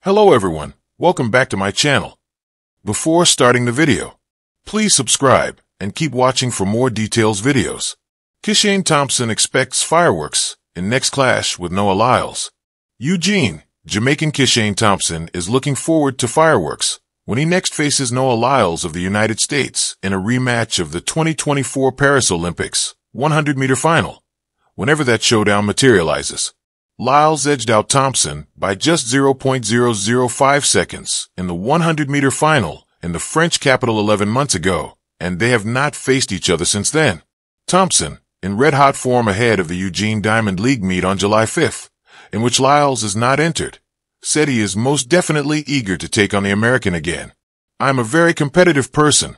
Hello everyone, welcome back to my channel. Before starting the video, please subscribe and keep watching for more details videos. Kishane Thompson expects fireworks in next clash with Noah Lyles. Eugene, Jamaican Kishane Thompson is looking forward to fireworks when he next faces Noah Lyles of the United States in a rematch of the 2024 Paris Olympics 100-meter final, whenever that showdown materializes. Lyles edged out Thompson by just 0.005 seconds in the 100-meter final in the French capital 11 months ago, and they have not faced each other since then. Thompson, in red-hot form ahead of the Eugene Diamond League meet on July 5th, in which Lyles is not entered, said he is most definitely eager to take on the American again. "I'm a very competitive person,"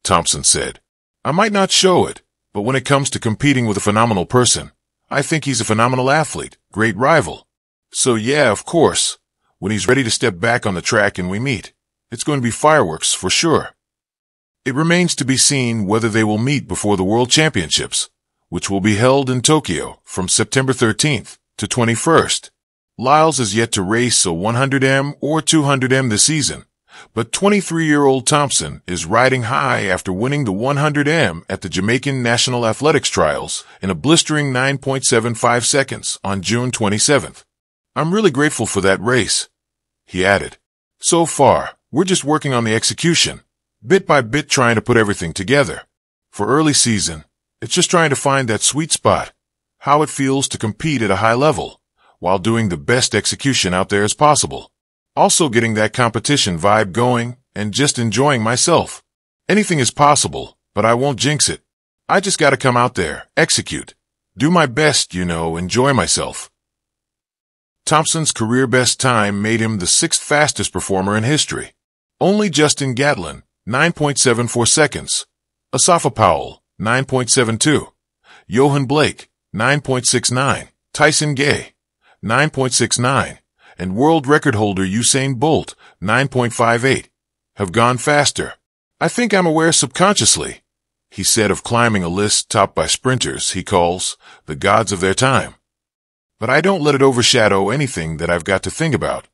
Thompson said. "I might not show it, but when it comes to competing with a phenomenal person, I think he's a phenomenal athlete, great rival. So yeah, of course, when he's ready to step back on the track and we meet, it's going to be fireworks for sure." It remains to be seen whether they will meet before the World Championships, which will be held in Tokyo from September 13th to 21st. Lyles is yet to race a 100m or 200m this season, but 23-year-old Thompson is riding high after winning the 100m at the Jamaican National Athletics Trials in a blistering 9.75 seconds on June 27th. "I'm really grateful for that race," he added. "So far, we're just working on the execution, bit by bit trying to put everything together. For early season, it's just trying to find that sweet spot, how it feels to compete at a high level, while doing the best execution out there as possible. Also getting that competition vibe going and just enjoying myself. Anything is possible, but I won't jinx it. I just gotta come out there, execute, do my best, enjoy myself." Thompson's career best time made him the 6th fastest performer in history. Only Justin Gatlin, 9.74 seconds. Asafa Powell, 9.72. Johan Blake, 9.69. Tyson Gay, 9.69. And world record holder Usain Bolt, 9.58, have gone faster. "I think I'm aware subconsciously," he said of climbing a list topped by sprinters he calls the gods of their time. "But I don't let it overshadow anything that I've got to think about."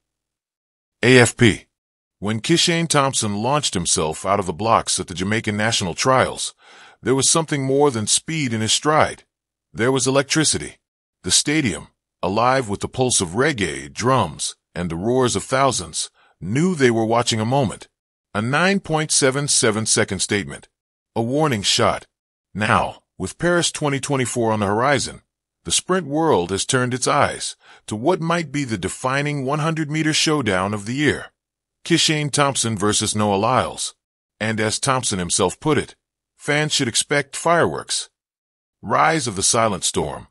AFP. When Kishane Thompson launched himself out of the blocks at the Jamaican National Trials, there was something more than speed in his stride. There was electricity. The stadium, alive with the pulse of reggae, drums, and the roars of thousands, knew they were watching a moment. A 9.77-second statement. A warning shot. Now, with Paris 2024 on the horizon, the sprint world has turned its eyes to what might be the defining 100-meter showdown of the year. Kishane Thompson versus Noah Lyles. And as Thompson himself put it, fans should expect fireworks. Rise of the silent storm.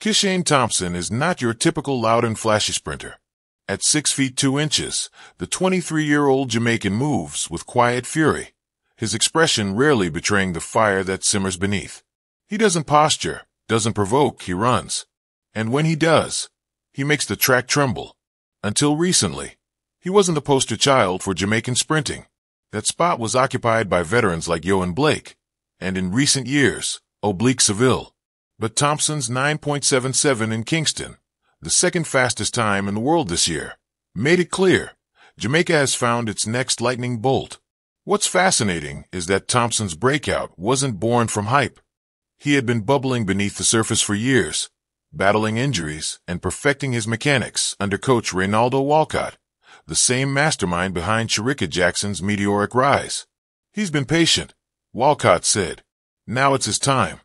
Kishane Thompson is not your typical loud and flashy sprinter. At 6 feet 2 inches, the 23-year-old Jamaican moves with quiet fury, his expression rarely betraying the fire that simmers beneath. He doesn't posture, doesn't provoke, he runs. And when he does, he makes the track tremble. Until recently, he wasn't the poster child for Jamaican sprinting. That spot was occupied by veterans like Johan Blake, and in recent years, Oblique Seville. But Thompson's 9.77 in Kingston, the 2nd fastest time in the world this year, made it clear Jamaica has found its next lightning bolt. What's fascinating is that Thompson's breakout wasn't born from hype. He had been bubbling beneath the surface for years, battling injuries and perfecting his mechanics under coach Reynaldo Walcott, the same mastermind behind Shericka Jackson's meteoric rise. "He's been patient," Walcott said. "Now it's his time."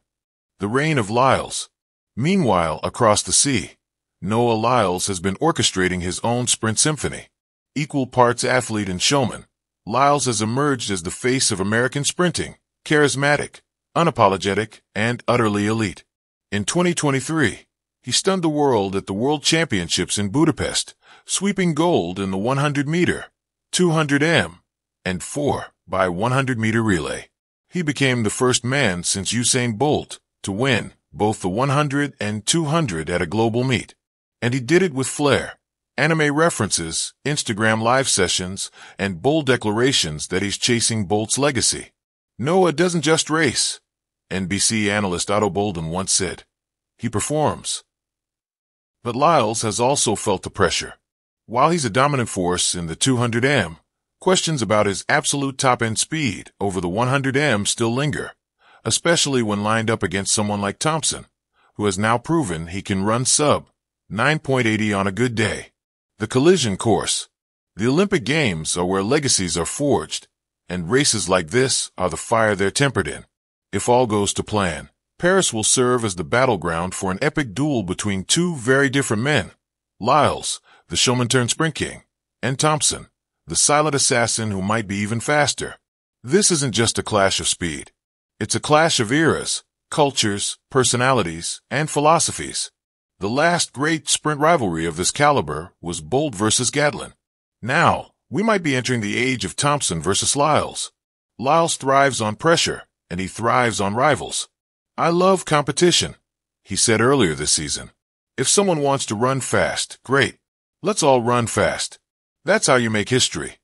The reign of Lyles. Meanwhile, across the sea, Noah Lyles has been orchestrating his own sprint symphony. Equal parts athlete and showman, Lyles has emerged as the face of American sprinting, charismatic, unapologetic, and utterly elite. In 2023, he stunned the world at the World Championships in Budapest, sweeping gold in the 100-meter, 200m, and 4x100-meter relay. He became the first man since Usain Bolt to win both the 100 and 200 at a global meet. And he did it with flair, anime references, Instagram live sessions, and bold declarations that he's chasing Bolt's legacy. "Noah doesn't just race," NBC analyst Otto Bolden once said. "He performs." But Lyles has also felt the pressure. While he's a dominant force in the 200m, questions about his absolute top-end speed over the 100m still linger, especially when lined up against someone like Thompson, who has now proven he can run sub 9.80 on a good day. The collision course. The Olympic Games are where legacies are forged, and races like this are the fire they're tempered in. If all goes to plan, Paris will serve as the battleground for an epic duel between two very different men. Lyles, the showman-turned-sprint king, and Thompson, the silent assassin who might be even faster. This isn't just a clash of speed. It's a clash of eras, cultures, personalities, and philosophies. The last great sprint rivalry of this caliber was Bolt versus Gatlin. Now, we might be entering the age of Thompson versus Lyles. Lyles thrives on pressure, and he thrives on rivals. "I love competition," he said earlier this season. "If someone wants to run fast, great. Let's all run fast. That's how you make history."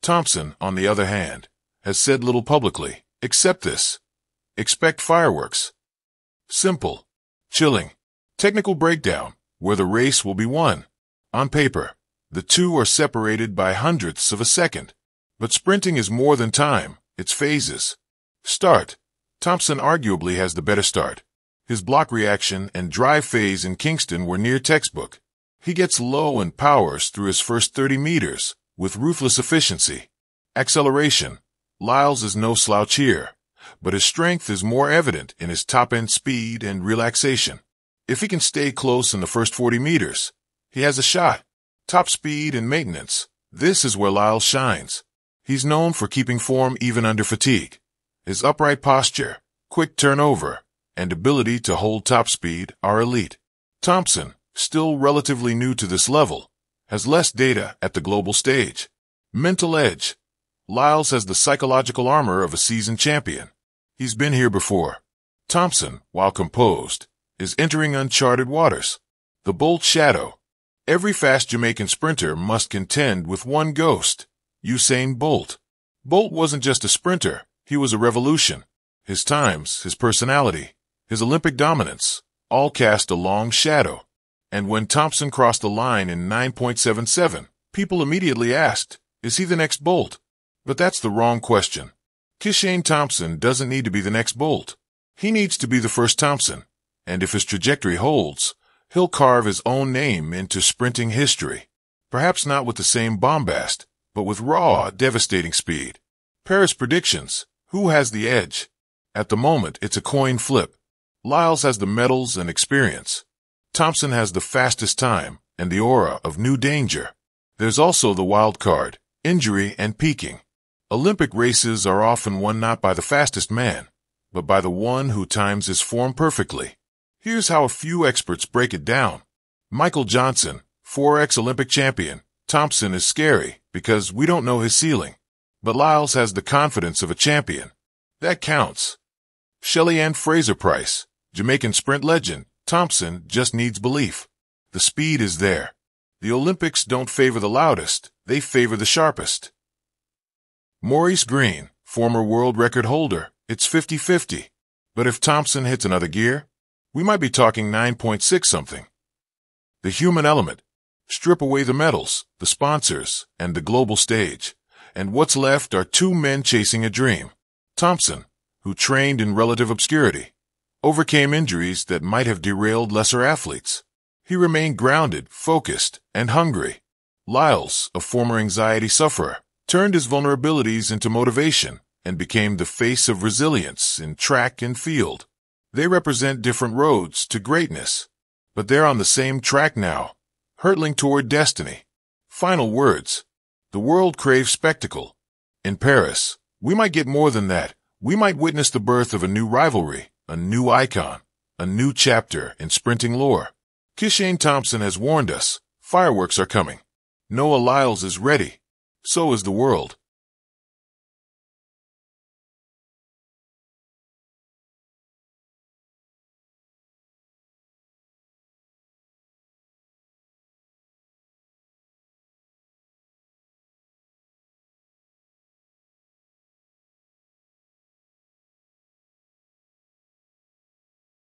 Thompson, on the other hand, has said little publicly, except this: expect fireworks. Simple, chilling, technical breakdown, where the race will be won. On paper, the two are separated by hundredths of a second. But sprinting is more than time, it's phases. Start. Thompson arguably has the better start. His block reaction and drive phase in Kingston were near textbook. He gets low and powers through his first 30 meters, with ruthless efficiency. Acceleration. Lyles is no slouch here, but his strength is more evident in his top-end speed and relaxation. If he can stay close in the first 40 meters, he has a shot. Top speed and maintenance. This is where Lyles shines. He's known for keeping form even under fatigue. His upright posture, quick turnover, and ability to hold top speed are elite. Thompson, still relatively new to this level, has less data at the global stage. Mental edge. Lyles has the psychological armor of a seasoned champion. He's been here before. Thompson, while composed, is entering uncharted waters. The Bolt shadow. Every fast Jamaican sprinter must contend with one ghost: Usain Bolt. Bolt wasn't just a sprinter, he was a revolution. His times, his personality, his Olympic dominance, all cast a long shadow. And when Thompson crossed the line in 9.77, people immediately asked, is he the next Bolt? But that's the wrong question. Kishane Thompson doesn't need to be the next Bolt. He needs to be the first Thompson. And if his trajectory holds, he'll carve his own name into sprinting history. Perhaps not with the same bombast, but with raw, devastating speed. Paris predictions. Who has the edge? At the moment, it's a coin flip. Lyles has the medals and experience. Thompson has the fastest time and the aura of new danger. There's also the wild card, injury and peaking. Olympic races are often won not by the fastest man, but by the one who times his form perfectly. Here's how a few experts break it down. Michael Johnson, 4x Olympic champion. Thompson is scary because we don't know his ceiling. But Lyles has the confidence of a champion. That counts. Shelly-Ann Fraser-Price, Jamaican sprint legend. Thompson just needs belief. The speed is there. The Olympics don't favor the loudest, they favor the sharpest. Maurice Green, former world record holder, it's 50-50. But if Thompson hits another gear, we might be talking 9.6 something. The human element. Strip away the medals, the sponsors, and the global stage, and what's left are two men chasing a dream. Thompson, who trained in relative obscurity, overcame injuries that might have derailed lesser athletes. He remained grounded, focused, and hungry. Lyles, a former anxiety sufferer, turned his vulnerabilities into motivation and became the face of resilience in track and field. They represent different roads to greatness, but they're on the same track now, hurtling toward destiny. Final words. The world craves spectacle. In Paris, we might get more than that. We might witness the birth of a new rivalry, a new icon, a new chapter in sprinting lore. Kishane Thompson has warned us, fireworks are coming. Noah Lyles is ready. So is the world.